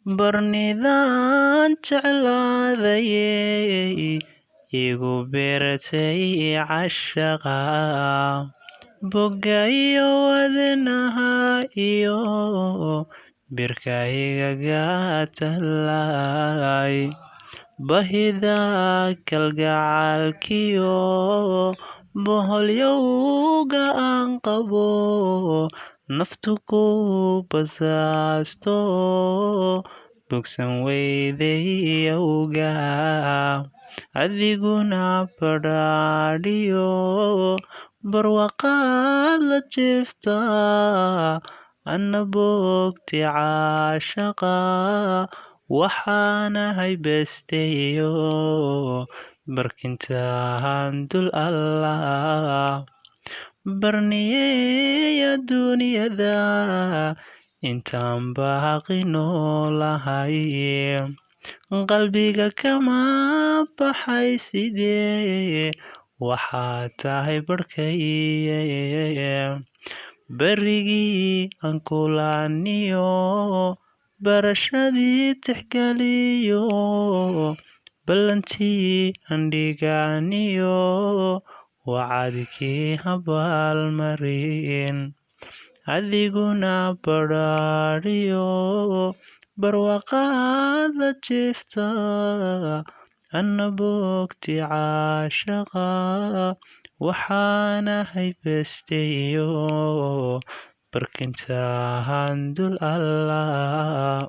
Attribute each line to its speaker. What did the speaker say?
Speaker 1: barnidan jeclaadayey igu beertay cashaqa bogayo wadnaha iyo birkaygaga talay bahida kalgacalkiyo boholyowga aan qabo naftu ku basaasto bogsan weyday awga adiguna badhaadhiyo barwaqaad la jiifta ana bogti caashaqa waxaanahay besteeyo barkintaan dul allah barniyey adduunyada intaan baaqi noolahay qalbiga kama baxay sidee waxaad tahay barhkaye berigii aan kulaniyo barashadii tixgeliyo ballantii aan dhiganiyo wacadkii habaalmarin adiguna badhaadhiyo barwaqaad la jiifta ana bogti caashaqa waxaanahay besteeyo barkintaan dul allah